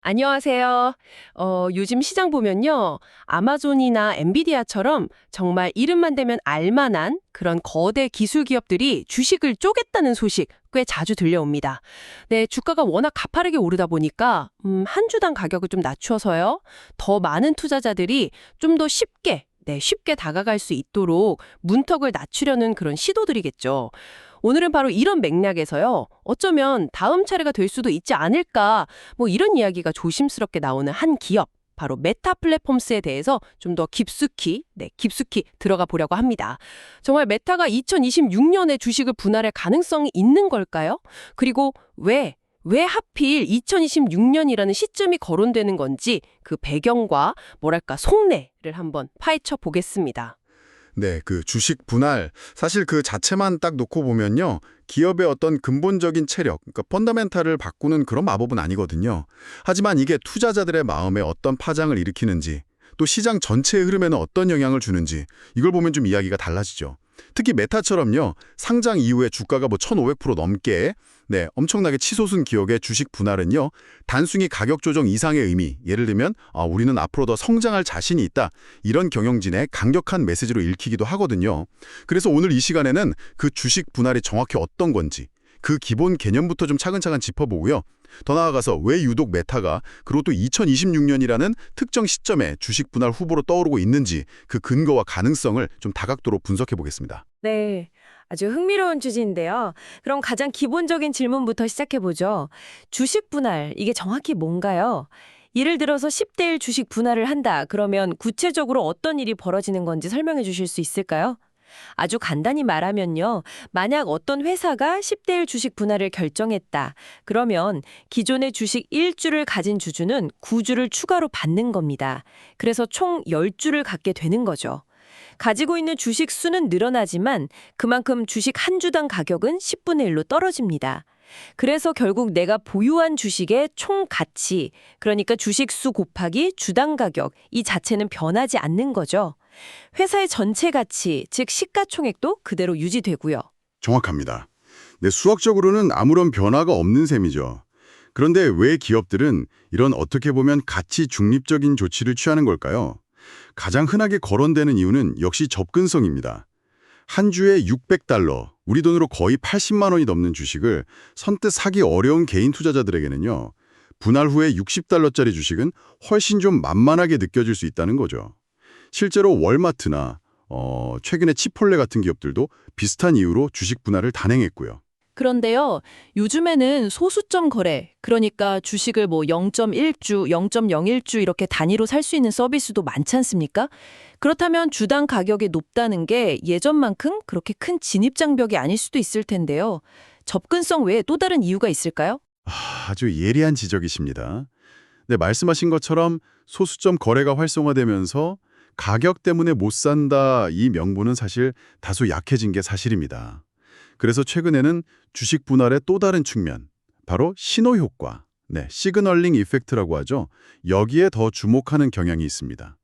안녕하세요. 요즘 시장 보면요. 아마존이나 엔비디아처럼 정말 이름만 대면 알만한 그런 거대 기술 기업들이 주식을 쪼갰다는 소식 꽤 자주 들려옵니다. 네, 주가가 워낙 가파르게 오르다 보니까 한 주당 가격을 좀 낮춰서요. 더 많은 투자자들이 좀 더 쉽게 다가갈 수 있도록 문턱을 낮추려는 그런 시도들이겠죠. 오늘은 바로 이런 맥락에서요. 어쩌면 다음 차례가 될 수도 있지 않을까, 뭐 이런 이야기가 조심스럽게 나오는 한 기업, 바로 메타 플랫폼스에 대해서 좀 더 깊숙이 들어가 보려고 합니다. 정말 메타가 2026년에 주식을 분할할 가능성이 있는 걸까요? 그리고 왜 하필 2026년이라는 시점이 거론되는 건지 그 배경과 뭐랄까 속내를 한번 파헤쳐 보겠습니다. 네, 그 주식 분할, 사실 그 자체만 딱 놓고 보면요. 기업의 어떤 근본적인 체력, 그러니까 펀더멘탈을 바꾸는 그런 마법은 아니거든요. 하지만 이게 투자자들의 마음에 어떤 파장을 일으키는지, 또 시장 전체의 흐름에는 어떤 영향을 주는지, 이걸 보면 좀 이야기가 달라지죠. 특히 메타처럼요. 상장 이후에 주가가 뭐 1,500% 넘게 엄청나게 치솟은 기업의 주식 분할은요. 단순히 가격 조정 이상의 의미, 예를 들면 우리는 앞으로 더 성장할 자신이 있다. 이런 경영진의 강력한 메시지로 읽히기도 하거든요. 그래서 오늘 이 시간에는 그 주식 분할이 정확히 어떤 건지, 그 기본 개념부터 좀 차근차근 짚어보고요. 더 나아가서 왜 유독 메타가 그리고 또 2026년이라는 특정 시점에 주식 분할 후보로 떠오르고 있는지 그 근거와 가능성을 좀 다각도로 분석해 보겠습니다. 네, 아주 흥미로운 주제인데요. 그럼 가장 기본적인 질문부터 시작해보죠. 주식 분할, 이게 정확히 뭔가요? 예를 들어서 10대 1 주식 분할을 한다. 그러면 구체적으로 어떤 일이 벌어지는 건지 설명해 주실 수 있을까요? 아주 간단히 말하면요. 만약 어떤 회사가 10대 1 주식 분할을 결정했다. 그러면 기존의 주식 1주를 가진 주주는 9주를 추가로 받는 겁니다. 그래서 총 10주를 갖게 되는 거죠. 가지고 있는 주식 수는 늘어나지만 그만큼 주식 한 주당 가격은 10분의 1로 떨어집니다. 그래서 결국 내가 보유한 주식의 총 가치, 그러니까 주식 수 곱하기 주당 가격, 이 자체는 변하지 않는 거죠. 회사의 전체 가치, 즉 시가총액도 그대로 유지되고요. 정확합니다. 네, 수학적으로는 아무런 변화가 없는 셈이죠. 그런데 왜 기업들은 이런 어떻게 보면 가치 중립적인 조치를 취하는 걸까요? 가장 흔하게 거론되는 이유는 역시 접근성입니다. 한 주에 600달러, 우리 돈으로 거의 80만 원이 넘는 주식을 선뜻 사기 어려운 개인 투자자들에게는요. 분할 후에 60달러짜리 주식은 훨씬 좀 만만하게 느껴질 수 있다는 거죠. 실제로 월마트나 최근에 치폴레 같은 기업들도 비슷한 이유로 주식 분할을 단행했고요. 그런데요, 요즘에는 소수점 거래, 그러니까 주식을 뭐 0.1주, 0.01주 이렇게 단위로 살 수 있는 서비스도 많지 않습니까? 그렇다면 주당 가격이 높다는 게 예전만큼 그렇게 큰 진입 장벽이 아닐 수도 있을 텐데요. 접근성 외에 또 다른 이유가 있을까요? 아주 예리한 지적이십니다. 네, 말씀하신 것처럼 소수점 거래가 활성화되면서 가격 때문에 못 산다 이 명분은 사실 다소 약해진 게 사실입니다. 그래서 최근에는 주식 분할의 또 다른 측면, 바로 신호 효과, 시그널링 이펙트라고 하죠. 여기에 더 주목하는 경향이 있습니다.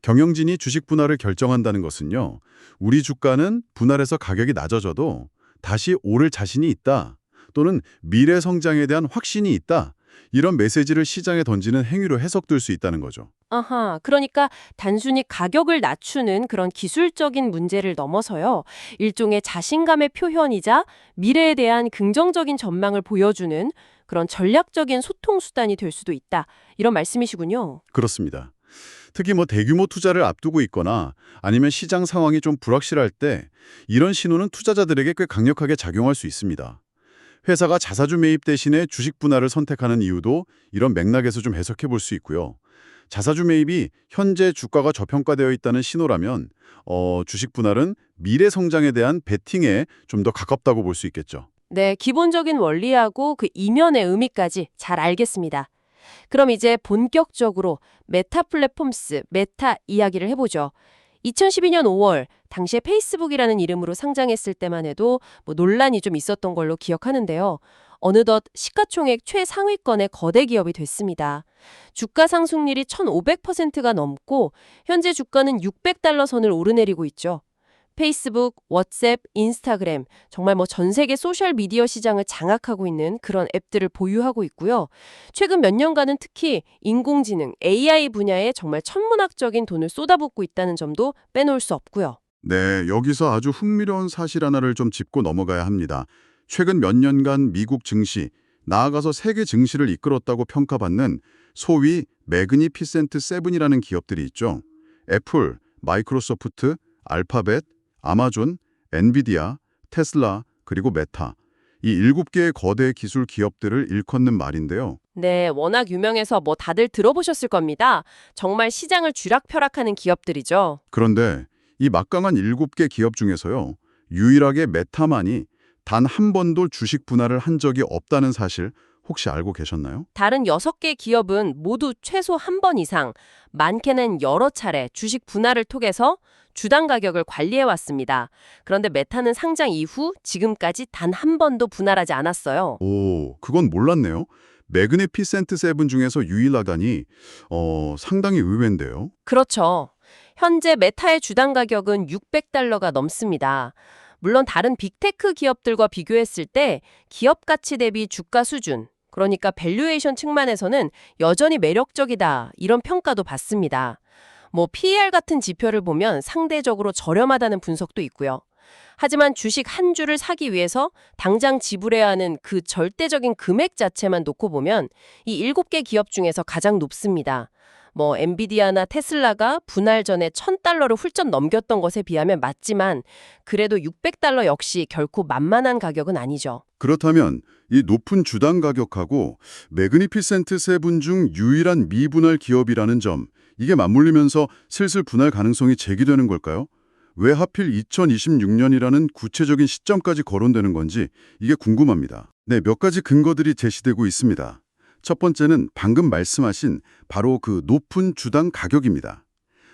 경영진이 주식 분할을 결정한다는 것은요. 우리 주가는 분할해서 가격이 낮아져도 다시 오를 자신이 있다. 또는 미래 성장에 대한 확신이 있다. 이런 메시지를 시장에 던지는 행위로 해석될 수 있다는 거죠. 아하, 그러니까 단순히 가격을 낮추는 그런 기술적인 문제를 넘어서요. 일종의 자신감의 표현이자 미래에 대한 긍정적인 전망을 보여주는 그런 전략적인 소통 수단이 될 수도 있다. 이런 말씀이시군요. 그렇습니다. 특히 뭐 대규모 투자를 앞두고 있거나 아니면 시장 상황이 좀 불확실할 때 이런 신호는 투자자들에게 꽤 강력하게 작용할 수 있습니다. 회사가 자사주 매입 대신에 주식 분할을 선택하는 이유도 이런 맥락에서 좀 해석해 볼 수 있고요. 자사주 매입이 현재 주가가 저평가되어 있다는 신호라면 주식 분할은 미래 성장에 대한 베팅에 좀 더 가깝다고 볼 수 있겠죠. 네, 기본적인 원리하고 그 이면의 의미까지 잘 알겠습니다. 그럼 이제 본격적으로 메타 플랫폼스, 메타 이야기를 해보죠. 2012년 5월 당시에 페이스북이라는 이름으로 상장했을 때만 해도 뭐 논란이 좀 있었던 걸로 기억하는데요. 어느덧 시가총액 최상위권의 거대 기업이 됐습니다. 주가 상승률이 1,500%가 넘고 현재 주가는 600달러 선을 오르내리고 있죠. 페이스북, 왓츠앱, 인스타그램, 정말 뭐 전 세계 소셜 미디어 시장을 장악하고 있는 그런 앱들을 보유하고 있고요. 최근 몇 년간은 특히 인공지능, AI 분야에 정말 천문학적인 돈을 쏟아붓고 있다는 점도 빼놓을 수 없고요. 네, 여기서 아주 흥미로운 사실 하나를 좀 짚고 넘어가야 합니다. 최근 몇 년간 미국 증시, 나아가서 세계 증시를 이끌었다고 평가받는 소위 매그니피센트 세븐이라는 기업들이 있죠. 애플, 마이크로소프트, 알파벳, 아마존, 엔비디아, 테슬라, 그리고 메타. 이 7개의 거대 기술 기업들을 일컫는 말인데요. 네, 워낙 유명해서 뭐 다들 들어보셨을 겁니다. 정말 시장을 쥐락펴락하는 기업들이죠. 그런데 이 막강한 7개 기업 중에서요. 유일하게 메타만이 단 한 번도 주식 분할을 한 적이 없다는 사실 혹시 알고 계셨나요? 다른 6개 기업은 모두 최소 한 번 이상, 많게는 여러 차례 주식 분할을 통해서 주당 가격을 관리해 왔습니다. 그런데 메타는 상장 이후 지금까지 단 한 번도 분할하지 않았어요. 오, 그건 몰랐네요. 매그니피센트 세븐 중에서 유일하다니 상당히 의외인데요. 그렇죠. 현재 메타의 주당 가격은 $600가 넘습니다. 물론 다른 빅테크 기업들과 비교했을 때 기업 가치 대비 주가 수준, 그러니까 밸류에이션 측면에서는 여전히 매력적이다, 이런 평가도 받습니다. 뭐 PER 같은 지표를 보면 상대적으로 저렴하다는 분석도 있고요. 하지만 주식 한 주를 사기 위해서 당장 지불해야 하는 그 절대적인 금액 자체만 놓고 보면 이 7개 기업 중에서 가장 높습니다. 뭐 엔비디아나 테슬라가 분할 전에 $1,000를 훌쩍 넘겼던 것에 비하면 맞지만 그래도 $600 역시 결코 만만한 가격은 아니죠. 그렇다면 이 높은 주당 가격하고 매그니피센트 세븐 중 유일한 미분할 기업이라는 점, 이게 맞물리면서 슬슬 분할 가능성이 제기되는 걸까요? 왜 하필 2026년이라는 구체적인 시점까지 거론되는 건지 이게 궁금합니다. 네, 몇 가지 근거들이 제시되고 있습니다. 첫 번째는 방금 말씀하신 바로 그 높은 주당 가격입니다.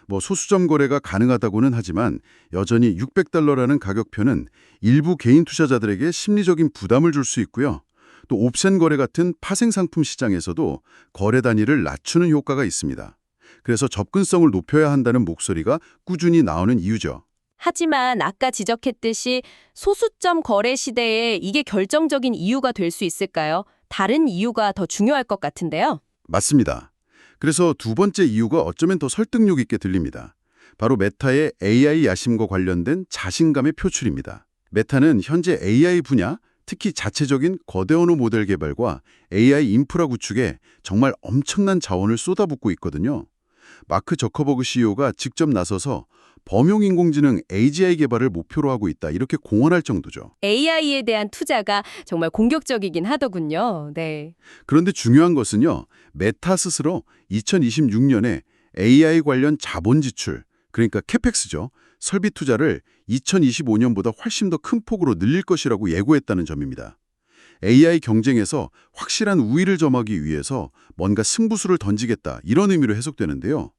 뭐 소수점 거래가 가능하다고는 하지만 여전히 $600라는 가격표는 일부 개인 투자자들에게 심리적인 부담을 줄 수 있고요. 또 옵션 거래 같은 파생 상품 시장에서도 거래 단위를 낮추는 효과가 있습니다. 그래서 접근성을 높여야 한다는 목소리가 꾸준히 나오는 이유죠. 하지만 아까 지적했듯이 소수점 거래 시대에 이게 결정적인 이유가 될 수 있을까요? 다른 이유가 더 중요할 것 같은데요. 맞습니다. 그래서 두 번째 이유가 어쩌면 더 설득력 있게 들립니다. 바로 메타의 AI 야심과 관련된 자신감의 표출입니다. 메타는 현재 AI 분야, 특히 자체적인 거대 언어 모델 개발과 AI 인프라 구축에 정말 엄청난 자원을 쏟아붓고 있거든요. 마크 저커버그 CEO가 직접 나서서 범용 인공지능 AGI 개발을 목표로 하고 있다, 이렇게 공언할 정도죠. AI에 대한 투자가 정말 공격적이긴 하더군요. 네. 그런데 중요한 것은요, 메타 스스로 2026년에 AI 관련 자본 지출, 그러니까 캐펙스죠, 설비 투자를 2025년보다 훨씬 더 큰 폭으로 늘릴 것이라고 예고했다는 점입니다. AI 경쟁에서 확실한 우위를 점하기 위해서 뭔가 승부수를 던지겠다, 이런 의미로 해석되는데요.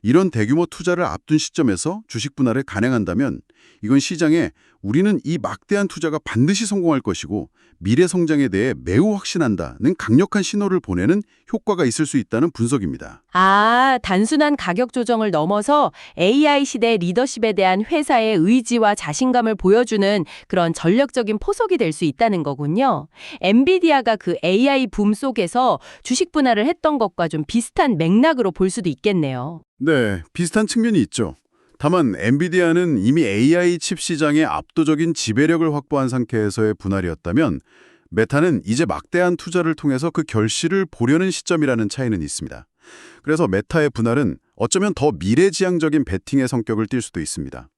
이런 대규모 투자를 앞둔 시점에서 주식 분할을 간행한다면 이건 시장에 우리는 이 막대한 투자가 반드시 성공할 것이고 미래 성장에 대해 매우 확신한다는 강력한 신호를 보내는 효과가 있을 수 있다는 분석입니다. 아, 단순한 가격 조정을 넘어서 AI 시대 리더십에 대한 회사의 의지와 자신감을 보여주는 그런 전략적인 포석이 될 수 있다는 거군요. 엔비디아가 그 AI 붐 속에서 주식 분할을 했던 것과 좀 비슷한 맥락으로 볼 수도 있겠네요. 네, 비슷한 측면이 있죠. 다만 엔비디아는 이미 AI 칩 시장의 압도적인 지배력을 확보한 상태에서의 분할이었다면 메타는 이제 막대한 투자를 통해서 그 결실을 보려는 시점이라는 차이는 있습니다. 그래서 메타의 분할은 어쩌면 더 미래지향적인 베팅의 성격을 띨 수도 있습니다.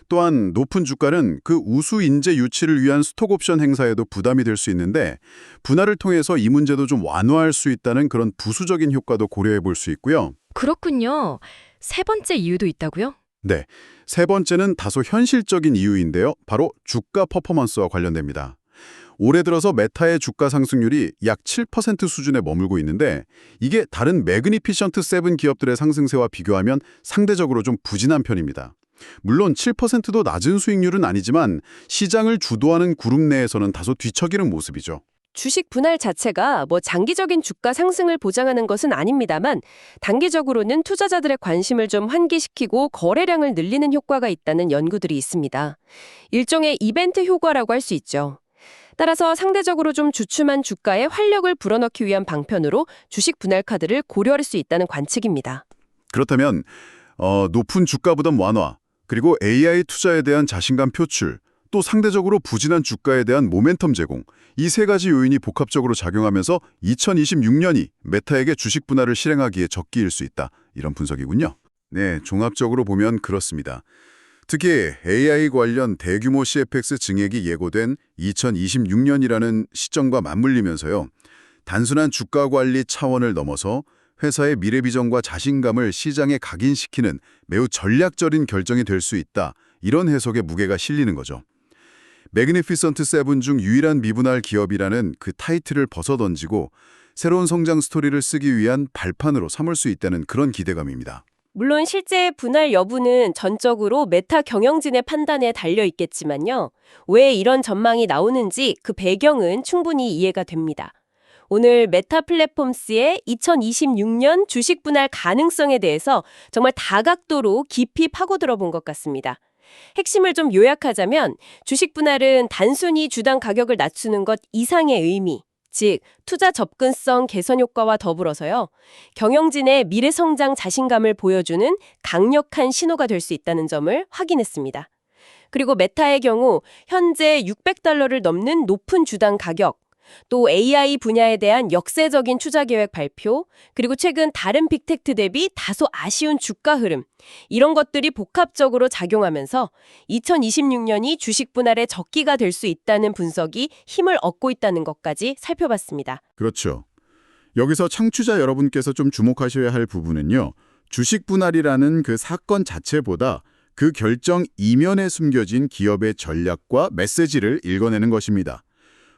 또한 높은 주가는 그 우수 인재 유치를 위한 스톡옵션 행사에도 부담이 될 수 있는데 분할을 통해서 이 문제도 좀 완화할 수 있다는 그런 부수적인 효과도 고려해 볼 수 있고요. 그렇군요. 세 번째 이유도 있다고요? 네, 세 번째는 다소 현실적인 이유인데요. 바로 주가 퍼포먼스와 관련됩니다. 올해 들어서 메타의 주가 상승률이 약 7% 수준에 머물고 있는데 이게 다른 매그니피션트 세븐 기업들의 상승세와 비교하면 상대적으로 좀 부진한 편입니다. 물론 7%도 낮은 수익률은 아니지만 시장을 주도하는 그룹 내에서는 다소 뒤처기는 모습이죠. 주식 분할 자체가 뭐 장기적인 주가 상승을 보장하는 것은 아닙니다만 단기적으로는 투자자들의 관심을 좀 환기시키고 거래량을 늘리는 효과가 있다는 연구들이 있습니다. 일종의 이벤트 효과라고 할 수 있죠. 따라서 상대적으로 좀 주춤한 주가에 활력을 불어넣기 위한 방편으로 주식 분할 카드를 고려할 수 있다는 관측입니다. 그렇다면 높은 주가 부담 완화, 그리고 AI 투자에 대한 자신감 표출, 또 상대적으로 부진한 주가에 대한 모멘텀 제공, 이 세 가지 요인이 복합적으로 작용하면서 2026년이 메타에게 주식 분할을 실행하기에 적기일 수 있다. 이런 분석이군요. 네, 종합적으로 보면 그렇습니다. 특히 AI 관련 대규모 CFX 증액이 예고된 2026년이라는 시점과 맞물리면서요. 단순한 주가 관리 차원을 넘어서 회사의 미래 비전과 자신감을 시장에 각인시키는 매우 전략적인 결정이 될 수 있다. 이런 해석에 무게가 실리는 거죠. 매그니피선트 세븐 중 유일한 미분할 기업이라는 그 타이틀을 벗어던지고 새로운 성장 스토리를 쓰기 위한 발판으로 삼을 수 있다는 그런 기대감입니다. 물론 실제 분할 여부는 전적으로 메타 경영진의 판단에 달려 있겠지만요. 왜 이런 전망이 나오는지 그 배경은 충분히 이해가 됩니다. 오늘 메타 플랫폼스의 2026년 주식 분할 가능성에 대해서 정말 다각도로 깊이 파고들어 본 것 같습니다. 핵심을 좀 요약하자면 주식 분할은 단순히 주당 가격을 낮추는 것 이상의 의미, 즉 투자 접근성 개선 효과와 더불어서요. 경영진의 미래 성장 자신감을 보여주는 강력한 신호가 될 수 있다는 점을 확인했습니다. 그리고 메타의 경우 현재 $600를 넘는 높은 주당 가격, 또 AI 분야에 대한 역세적인 투자 계획 발표, 그리고 최근 다른 빅테크 대비 다소 아쉬운 주가 흐름, 이런 것들이 복합적으로 작용하면서 2026년이 주식 분할의 적기가 될 수 있다는 분석이 힘을 얻고 있다는 것까지 살펴봤습니다. 그렇죠. 여기서 청취자 여러분께서 좀 주목하셔야 할 부분은요. 주식 분할이라는 그 사건 자체보다 그 결정 이면에 숨겨진 기업의 전략과 메시지를 읽어내는 것입니다.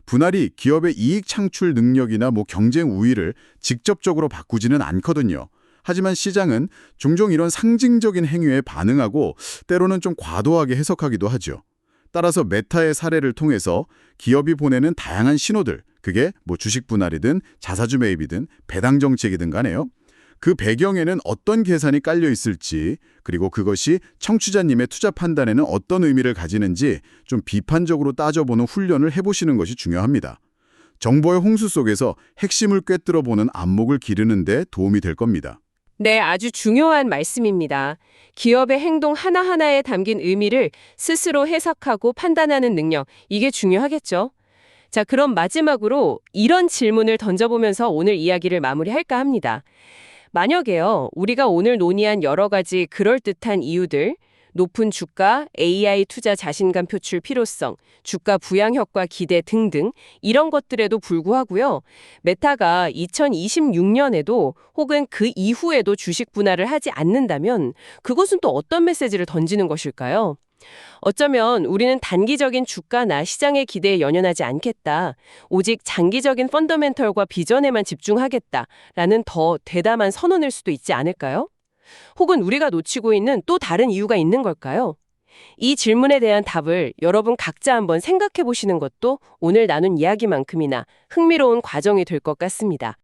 분할이 기업의 이익 창출 능력이나 경쟁 우위를 직접적으로 바꾸지는 않거든요. 하지만 시장은 종종 이런 상징적인 행위에 반응하고 때로는 좀 과도하게 해석하기도 하죠. 따라서 메타의 사례를 통해서 기업이 보내는 다양한 신호들, 그게 주식 분할이든 자사주 매입이든 배당 정책이든 간에요. 그 배경에는 어떤 계산이 깔려 있을지, 그리고 그것이 청취자님의 투자 판단에는 어떤 의미를 가지는지 좀 비판적으로 따져보는 훈련을 해보시는 것이 중요합니다. 정보의 홍수 속에서 핵심을 꿰뚫어보는 안목을 기르는 데 도움이 될 겁니다. 네, 아주 중요한 말씀입니다. 기업의 행동 하나하나에 담긴 의미를 스스로 해석하고 판단하는 능력, 이게 중요하겠죠. 자, 그럼 마지막으로 이런 질문을 던져보면서 오늘 이야기를 마무리할까 합니다. 만약에요, 우리가 오늘 논의한 여러 가지 그럴듯한 이유들, 높은 주가, AI 투자 자신감 표출 필요성, 주가 부양 효과 기대 등등 이런 것들에도 불구하고요. 메타가 2026년에도 혹은 그 이후에도 주식 분할을 하지 않는다면 그것은 또 어떤 메시지를 던지는 것일까요? 어쩌면 우리는 단기적인 주가나 시장의 기대에 연연하지 않겠다. 오직 장기적인 펀더멘털과 비전에만 집중하겠다라는 더 대담한 선언일 수도 있지 않을까요? 혹은 우리가 놓치고 있는 또 다른 이유가 있는 걸까요? 이 질문에 대한 답을 여러분 각자 한번 생각해 보시는 것도 오늘 나눈 이야기만큼이나 흥미로운 과정이 될 것 같습니다.